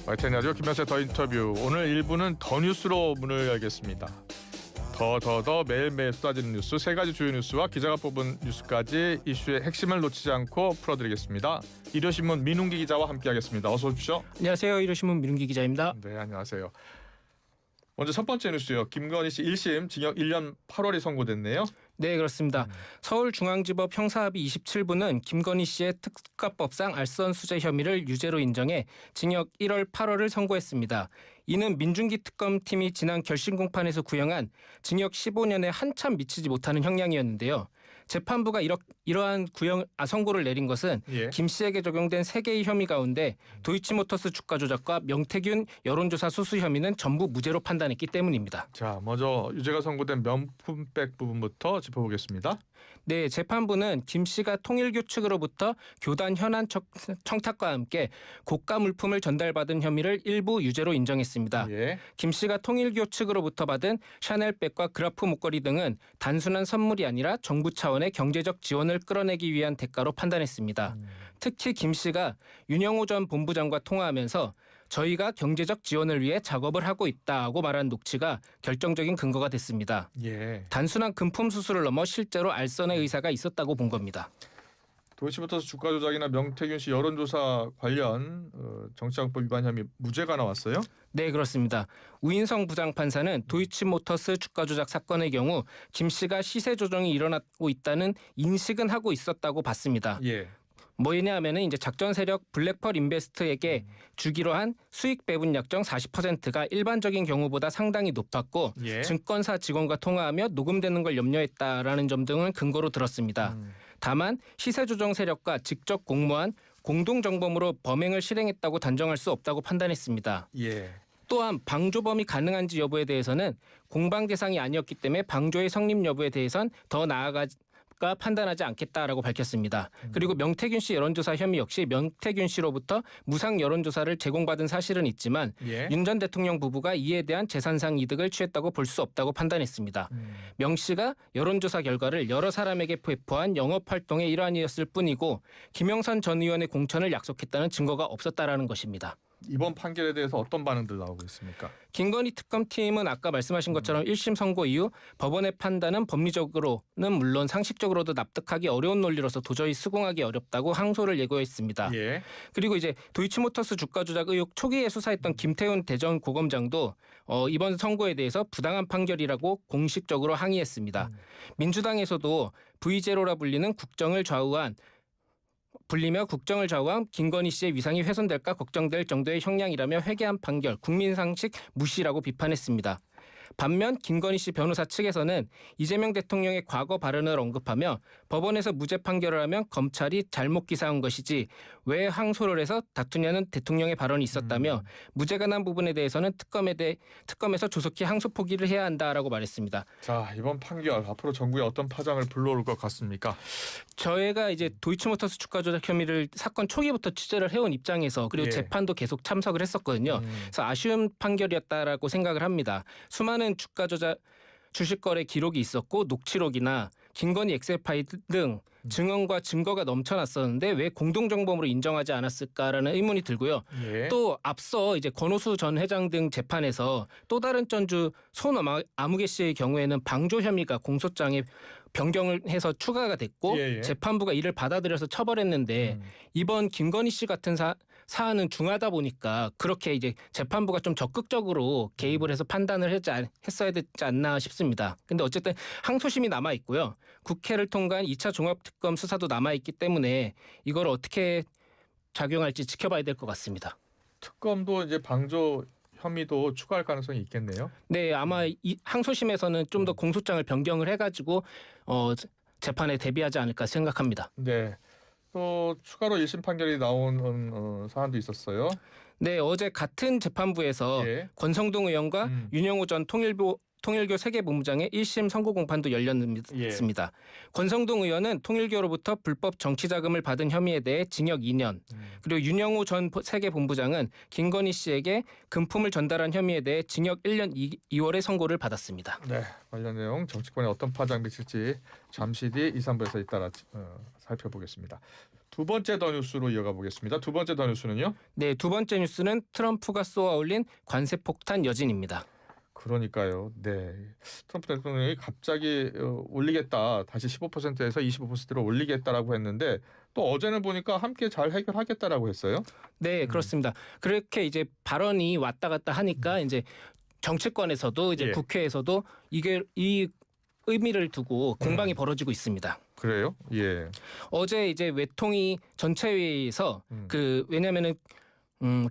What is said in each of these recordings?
YTN 라디오 김현수의 더 인터뷰. 오늘 1부는 더 뉴스로 문을 열겠습니다. 더 매일매일 쏟아지는 뉴스, 세 가지 주요 뉴스와 기자가 뽑은 뉴스까지 이슈의 핵심을 놓치지 않고 풀어드리겠습니다. 일요신문 민웅기 기자와 함께하겠습니다. 어서 오십시오. 안녕하세요. 일요신문 민웅기 기자입니다. 네, 안녕하세요. 먼저 첫 번째 뉴스요. 김건희 씨 1심 징역 1년 8월이 선고됐네요. 네, 그렇습니다. 서울중앙지법 형사합의 27부는 김건희 씨의 특가법상 알선수재 혐의를 유죄로 인정해 징역 1월 8월을 선고했습니다. 이는 민중기 특검팀이 지난 결심 공판에서 구형한 징역 15년에 한참 미치지 못하는 형량이었는데요. 재판부가 이러한 선고를 내린 것은 김 씨에게 적용된 3개의 혐의 가운데 도이치모터스 주가 조작과 명태균 여론조사 수수 혐의는 전부 무죄로 판단했기 때문입니다. 자, 먼저 유죄가 선고된 명품백 부분부터 짚어보겠습니다. 네, 재판부는 김 씨가 통일교 측으로부터 교단 현안 청탁과 함께 고가 물품을 전달받은 혐의를 일부 유죄로 인정했습니다. 김 씨가 통일교 측으로부터 받은 샤넬백과 그라프 목걸이 등은 단순한 선물이 아니라 정부 차원의 경제적 지원을 끌어내기 위한 대가로 판단했습니다. 특히 김 씨가 윤영호 전 본부장과 통화하면서 저희가 경제적 지원을 위해 작업을 하고 있다고 말한 녹취가 결정적인 근거가 됐습니다. 단순한 금품 수수를 넘어 실제로 알선의 의사가 있었다고 본 겁니다. 도이치모터스 주가 조작이나 명태균 씨 여론조사 관련 정치자금법 위반 혐의 무죄가 나왔어요? 네, 그렇습니다. 우인성 부장판사는 도이치모터스 주가 조작 사건의 경우 김 씨가 시세 조정이 일어나고 있다는 인식은 하고 있었다고 봤습니다. 뭐냐면은 이제 작전 세력 블랙펄 인베스트에게 주기로 한 수익 배분 약정 40%가 일반적인 경우보다 상당히 높았고 증권사 직원과 통화하며 녹음되는 걸 염려했다라는 점 등을 근거로 들었습니다. 다만 시세 조정 세력과 직접 공모한 공동정범으로 범행을 실행했다고 단정할 수 없다고 판단했습니다. 또한 방조범이 가능한지 여부에 대해서는 공방 대상이 아니었기 때문에 방조의 성립 여부에 대해선 더 나아가 판단하지 않겠다라고 밝혔습니다. 그리고 명태균 씨 여론조사 혐의 역시 명태균 씨로부터 무상 여론조사를 제공받은 사실은 있지만 윤 전 대통령 부부가 이에 대한 재산상 이득을 취했다고 볼 수 없다고 판단했습니다. 명 씨가 여론조사 결과를 여러 사람에게 배포한 영업활동의 일환이었을 뿐이고 김영선 전 의원의 공천을 약속했다는 증거가 없었다라는 것입니다. 이번 판결에 대해서 어떤 반응들 나오고 있습니까? 김건희 특검팀은 아까 말씀하신 것처럼 1심 선고 이후 법원의 판단은 법리적으로는 물론 상식적으로도 납득하기 어려운 논리로서 도저히 수긍하기 어렵다고 항소를 예고했습니다. 그리고 이제 도이치모터스 주가 조작 의혹 초기에 수사했던 김태훈 대전고검장도 이번 선고에 대해서 부당한 판결이라고 공식적으로 항의했습니다. 민주당에서도 V제로라 불리며 국정을 좌우한 김건희 씨의 위상이 훼손될까 걱정될 정도의 형량이라며 회개한 판결, 국민상식 무시라고 비판했습니다. 반면 김건희 씨 변호사 측에서는 이재명 대통령의 과거 발언을 언급하며 법원에서 무죄 판결을 하면 검찰이 잘못 기사한 것이지 왜 항소를 해서 다투냐는 대통령의 발언이 있었다며 무죄가 난 부분에 대해서는 특검에서 조속히 항소 포기를 해야 한다라고 말했습니다. 자, 이번 판결 앞으로 정부에 어떤 파장을 불러올 것 같습니까? 저희가 이제 도이치모터스 주가 조작 혐의를 사건 초기부터 취재를 해온 입장에서 그리고 재판도 계속 참석을 했었거든요. 그래서 아쉬운 판결이었다라고 생각을 합니다. 수많은 주가 조작 주식 거래 기록이 있었고 녹취록이나 김건희 엑셀 파일 등 증언과 증거가 넘쳐났었는데 왜 공동정범으로 인정하지 않았을까라는 의문이 들고요. 또 앞서 이제 권오수 전 회장 등 재판에서 또 다른 전주 손아무개 씨의 경우에는 방조 혐의가 공소장에 변경을 해서 추가가 됐고 재판부가 이를 받아들여서 처벌했는데 이번 김건희 씨 같은 사안은 중하다 보니까 그렇게 이제 재판부가 좀 적극적으로 개입을 해서 판단을 했어야 되지 않나 싶습니다. 근데 어쨌든 항소심이 남아 있고요. 국회를 통과한 2차 종합특검 수사도 남아 있기 때문에 이걸 어떻게 작용할지 지켜봐야 될 것 같습니다. 특검도 이제 방조 혐의도 추가할 가능성이 있겠네요. 네, 아마 이 항소심에서는 좀 더 공소장을 변경을 해가지고 재판에 대비하지 않을까 생각합니다. 네, 또 추가로 1심 판결이 나온 사안도 있었어요. 네, 어제 같은 재판부에서 권성동 의원과 윤영호 전 통일부 통일교 세계본부장의 1심 선고 공판도 열렸습니다. 권성동 의원은 통일교로부터 불법 정치자금을 받은 혐의에 대해 징역 2년, 그리고 윤영호 전 세계본부장은 김건희 씨에게 금품을 전달한 혐의에 대해 징역 1년 2월의 선고를 받았습니다. 네, 관련 내용 정치권에 어떤 파장 미칠지 잠시 뒤 2, 3부에서 잇따라 살펴보겠습니다. 두 번째 더 뉴스로 이어가 보겠습니다. 두 번째 더 뉴스는요? 네, 두 번째 뉴스는 트럼프가 쏘아 올린 관세 폭탄 여진입니다. 그러니까요. 네, 트럼프 대통령이 갑자기 올리겠다, 다시 15%에서 25%로 올리겠다라고 했는데 또 어제는 보니까 함께 잘 해결하겠다라고 했어요. 네, 그렇습니다. 그렇게 이제 발언이 왔다 갔다 하니까 이제 정치권에서도 이제 국회에서도 이게 이 의미를 두고 공방이 벌어지고 있습니다. 그래요? 예. 어제 이제 외통위 전체회의에서 왜냐면은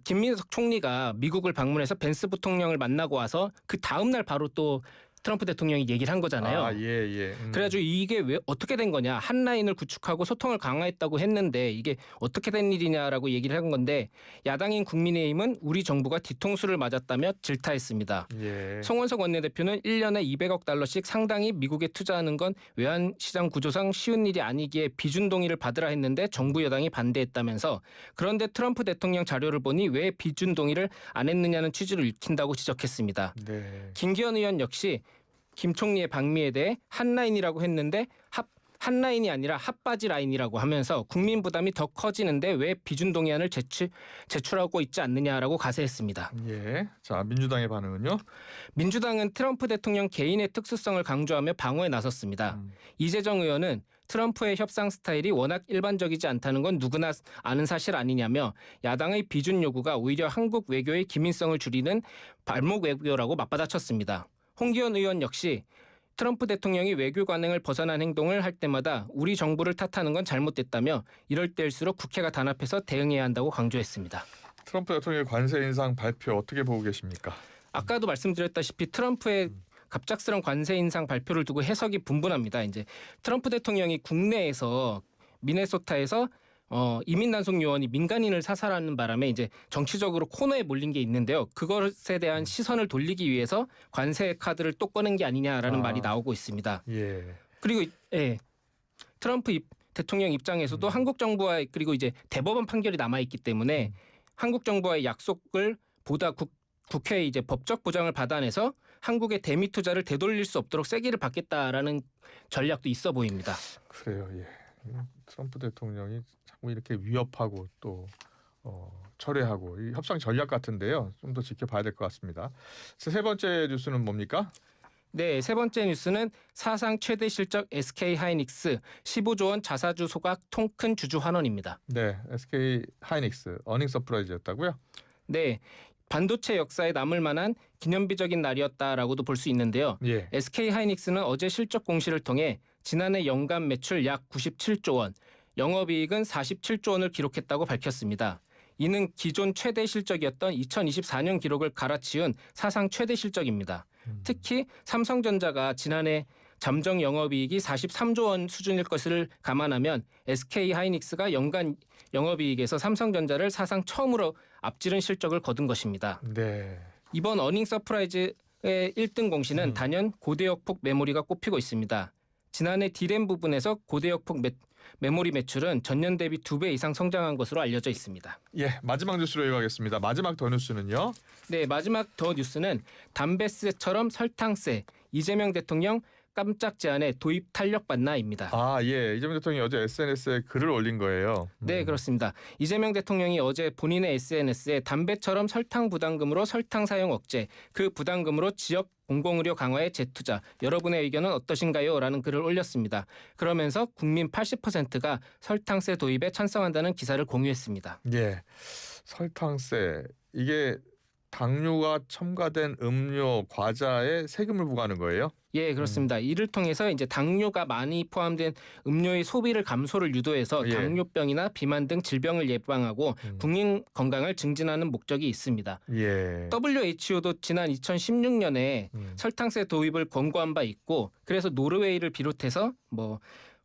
김민석 총리가 미국을 방문해서 벤스 부통령을 만나고 와서 그 다음 날 바로 또 트럼프 대통령이 얘기를 한 거잖아요. 아, 예. 그래가지고 이게 왜 어떻게 된 거냐, 한 라인을 구축하고 소통을 강화했다고 했는데 이게 어떻게 된 일이냐라고 얘기를 한 건데 야당인 국민의힘은 우리 정부가 뒤통수를 맞았다며 질타했습니다. 예. 송원석 원내대표는 1년에 200억 달러씩 상당히 미국에 투자하는 건 외환시장 구조상 쉬운 일이 아니기에 비준 동의를 받으라 했는데 정부 여당이 반대했다면서, 그런데 트럼프 대통령 자료를 보니 왜 비준 동의를 안 했느냐는 취지를 읽힌다고 지적했습니다. 네. 김기현 의원 역시 김 총리의 방미에 대해 한 라인이라고 했는데 한 라인이 아니라 핫바지 라인이라고 하면서 국민 부담이 더 커지는데 왜 비준 동의안을 제출하고 있지 않느냐라고 가세했습니다. 예. 자, 민주당의 반응은요? 민주당은 트럼프 대통령 개인의 특수성을 강조하며 방어에 나섰습니다. 이재정 의원은 트럼프의 협상 스타일이 워낙 일반적이지 않다는 건 누구나 아는 사실 아니냐며 야당의 비준 요구가 오히려 한국 외교의 기민성을 줄이는 발목 외교라고 맞받아쳤습니다. 홍기현 의원 역시 트럼프 대통령이 외교 관행을 벗어난 행동을 할 때마다 우리 정부를 탓하는 건 잘못됐다며 이럴 때일수록 국회가 단합해서 대응해야 한다고 강조했습니다. 트럼프 대통령의 관세 인상 발표 어떻게 보고 계십니까? 아까도 말씀드렸다시피 트럼프의 갑작스러운 관세 인상 발표를 두고 해석이 분분합니다. 이제 트럼프 대통령이 국내에서 미네소타에서 이민 난속 요원이 민간인을 사살하는 바람에 이제 정치적으로 코너에 몰린 게 있는데요. 그것에 대한 시선을 돌리기 위해서 관세 카드를 또 꺼낸 게 아니냐라는 말이 나오고 있습니다. 예. 그리고 트럼프 대통령 입장에서도 한국 정부와 그리고 이제 대법원 판결이 남아 있기 때문에 한국 정부와의 약속을 보다 국회에 이제 법적 보장을 받아내서 한국의 대미 투자를 되돌릴 수 없도록 세기를 받겠다라는 전략도 있어 보입니다. 그래요. 예. 트럼프 대통령이 자꾸 이렇게 위협하고 또 철회하고 이 협상 전략 같은데요. 좀 더 지켜봐야 될 것 같습니다. 세 번째 뉴스는 뭡니까? 네, 세 번째 뉴스는 사상 최대 실적 SK 하이닉스 15조 원 자사주 소각 통큰 주주 환원입니다. 네, SK 하이닉스 어닝 서프라이즈였다고요? 네. 반도체 역사에 남을 만한 기념비적인 날이었다라고도 볼 수 있는데요. 예. SK 하이닉스는 어제 실적 공시를 통해 지난해 연간 매출 약 97조 원, 영업이익은 47조 원을 기록했다고 밝혔습니다. 이는 기존 최대 실적이었던 2024년 기록을 갈아치운 사상 최대 실적입니다. 특히 삼성전자가 지난해 잠정 영업이익이 43조 원 수준일 것을 감안하면 SK 하이닉스가 연간 영업이익에서 삼성전자를 사상 처음으로 앞지른 실적을 거둔 것입니다. 네. 이번 어닝 서프라이즈의 1등 공시는 단연 고대역폭 메모리가 꼽히고 있습니다. 지난해 D램 부분에서 고대역폭 메모리 매출은 전년 대비 2배 이상 성장한 것으로 알려져 있습니다. 예, 마지막 뉴스로 이어가겠습니다. 마지막 더 뉴스는요? 네, 마지막 더 뉴스는 담배세처럼 설탕세, 이재명 대통령 깜짝 제안에 도입 탄력받나입니다. 아, 예. 이재명 대통령이 어제 SNS에 글을 올린 거예요. 네, 그렇습니다. 이재명 대통령이 어제 본인의 SNS에 담배처럼 설탕 부담금으로 설탕 사용 억제, 그 부담금으로 지역 공공의료 강화에 재투자, 여러분의 의견은 어떠신가요? 라는 글을 올렸습니다. 그러면서 국민 80%가 설탕세 도입에 찬성한다는 기사를 공유했습니다. 예, 설탕세 이게 당류가 첨가된 음료, 과자에 세금을 부과하는 거예요? 예, 그렇습니다. 이를 통해서 이제 당류가 많이 포함된 음료의 소비를 감소를 유도해서 당뇨병이나 비만 등 질병을 예방하고 국민 건강을 증진하는 목적이 있습니다. 예. WHO도 지난 2016년에 설탕세 도입을 권고한 바 있고, 그래서 노르웨이를 비롯해서 뭐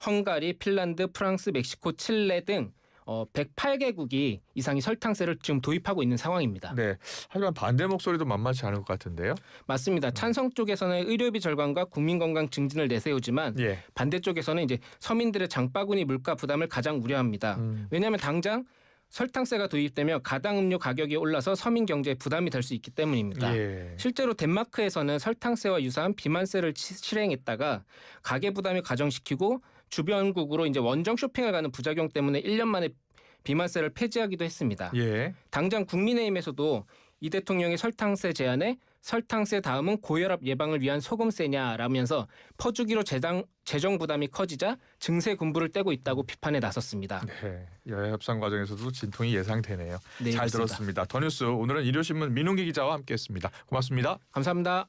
헝가리, 핀란드, 프랑스, 멕시코, 칠레 등 108개국이 이상이 설탕세를 지금 도입하고 있는 상황입니다. 네. 하지만 반대 목소리도 만만치 않을 것 같은데요. 맞습니다. 찬성 쪽에서는 의료비 절감과 국민 건강 증진을 내세우지만 예. 반대쪽에서는 이제 서민들의 장바구니 물가 부담을 가장 우려합니다. 왜냐하면 당장 설탕세가 도입되면 가당 음료 가격이 올라서 서민 경제에 부담이 될 수 있기 때문입니다. 예. 실제로 덴마크에서는 설탕세와 유사한 비만세를 실행했다가 가계 부담을 가정시키고 주변국으로 이제 원정 쇼핑을 가는 부작용 때문에 1년 만에 비만세를 폐지하기도 했습니다. 예. 당장 국민의힘에서도 이 대통령의 설탕세 제안에 설탕세 다음은 고혈압 예방을 위한 소금세냐라면서 퍼주기로 재정 부담이 커지자 증세 군부를 떼고 있다고 비판에 나섰습니다. 네. 여야 협상 과정에서도 진통이 예상되네요. 네, 잘 그렇습니다. 들었습니다. 더 뉴스 오늘은 일요신문 민웅기 기자와 함께했습니다. 고맙습니다. 감사합니다.